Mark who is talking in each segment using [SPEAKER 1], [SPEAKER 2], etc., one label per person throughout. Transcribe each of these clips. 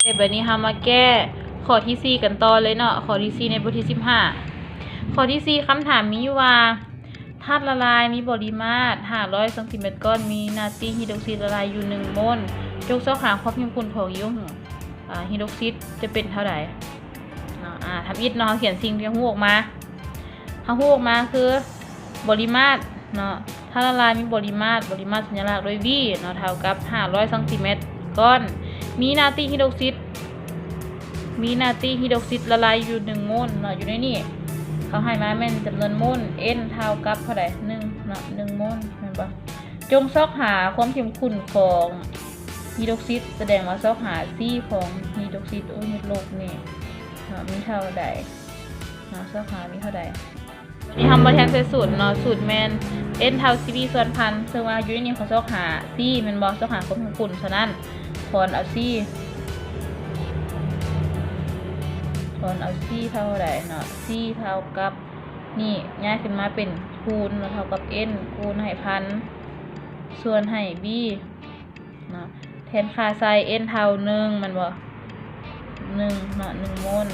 [SPEAKER 1] แบบนี้เรามาแก้ข้อที่4กันต่อเลยเนาะข้อที่4ในบทที่15ข้อที่4คำถามมีว่าธาตุละลายมีปริมาตร500ซนก้อนมีนาตรีไฮดรอกไซด์ละลายอยู่1โมลจงสอบหาความเข้มข้นของอิออนไฮดรอกไซด์จะเป็นเท่าไหร่เนาะทำอิฐเนาะเขียนสิ่งที่ฮู้ออกมาคือบริมาตรเนาะธาตุละลายมีปริมาตรสัญลักษณ์ด้วย V เนาะเท่ากับ500ซนก้อนมีนาตรีไฮดรอกไซด์ละลายอยู่1โมลเนาะอยู่ในนี้เขาให้มาแม่นจำนวนโมล N เท่ากับเท่าไหร่1เนาะ1โมลแม่นบ่จงซอกหาความเข้มข้นของไฮดรอกไซด์แสดงว่าซอกหา C ของไฮดรอกไซด์เฮ็ดโลกนี่มีเท่าใดเนาะซอกหามีเท่าใดวันนี้ทำมาแทนใส่สูตรเนาะสูตรแมน N เท่า CV ส่วนพันซึ่งว่าอยู่ในนี้เขาซอกหา C แม่นบ่ซอกหาความเข้มข้นฉะนั้นถอนเอา C เท่าไหร่เนาะ C เท่ากับนี่ง่ายขึ้นมาเป็นคูณเท่ากับ N คูณให้พันส่วนให้ B เนาะแทนค่าใส่ N เท่า1มันบ่1เนาะ1โมล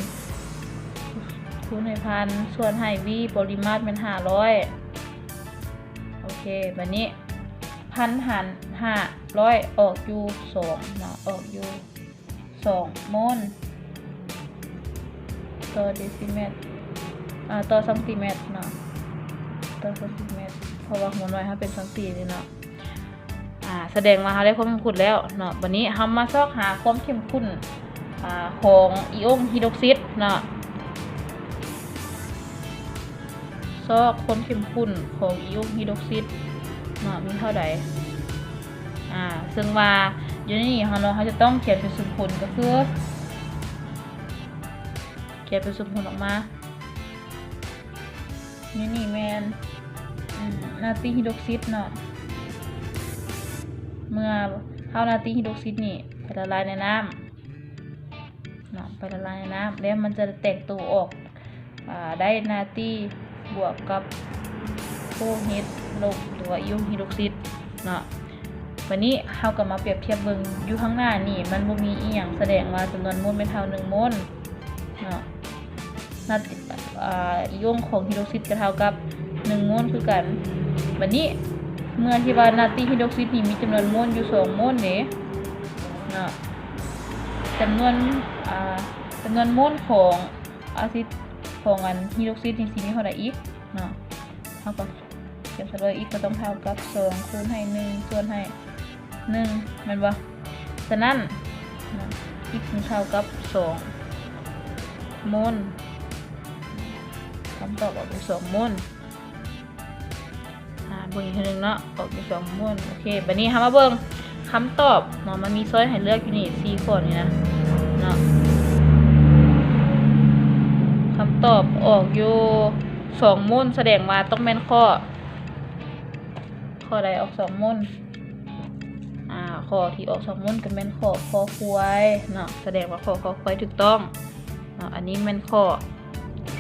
[SPEAKER 1] คูณให้พันส่วนให้ B ปริมาตรเป็น500โอเคบัดนี้พันหาร500ออกอยู่2เนาะออกอยู่2โมลต่อเดซิเมตรต่อซนติเมตรเนาะต่อซนติเมตรเพราะว่าหัวหน่วยเป็นซนติเลยเนาะแสดงมาเราได้ความเข้มข้นแล้วเนาะวันนี้เรามาซอกหาความเข้มข้นของอิออนไฮดรอกไซด์เนาะซอกความเข้มข้นของอิออนไฮดรอกไซด์เนาะมีเท่าใดซึ่งว่าอยู่ในนี้เราจะต้องเขียนเป็นสมผลก็คือเขียนเป็นสมผลออกมานี่แมนนาตรีไฮดรอกไซด์เนาะเมื่อเข้านาตรีไฮดรอกไซด์นี่ไปละลายในน้ำเนาะไปละลายในน้ำแล้วมันจะแตกตัวออกได้นาตรีบวกกับโคเฮดลบหรือว่าอิออนไฮดรอกไซด์เนาะวันนี้เราก็มาเปรียบเทียบเบิ่งอยู่ข้างหน้านี่มันบ่มีอีหยังแสดงว่าจำนวนโมลเป็นเท่า1โมลเนาะอิออนของไฮดรอกไซด์ก็เท่ากับ1โมลคือกันวันนี้เมื่อที่ว่านาตรีไฮดรอกไซด์นี่มีจำนวนโมลอยู่2โมลเด้เนาะจำนวนโมลของอะซิดของไฮดรอกไซด์นี่สิมีเท่าใดอีกเนาะเฮาก็เขียนซะเลยอีกก็ต้องเท่ากับ2คูณให้1ส่วนให้1แม่นบ่ฉะนั้นอีกเท่ากับ2โมลคำตอบออกเป็น2โมลเบิ่งอีกทีนึงเนาะออกเป็น2โมลโอเคบัดนี้มาเบิ่งคำตอบเนาะมันมีช้อยให้เลือกอยู่นี่4ข้อนี่นะเนาะคำตอบออกอยู่2โมลแสดงว่าต้องแม่นข้อใดออก2โมลข้อที่ออก2โมลก็แม่นข้อควายเนาะแสดงว่าข้อควายถูกต้องเนาะอันนี้แม่นข้อ C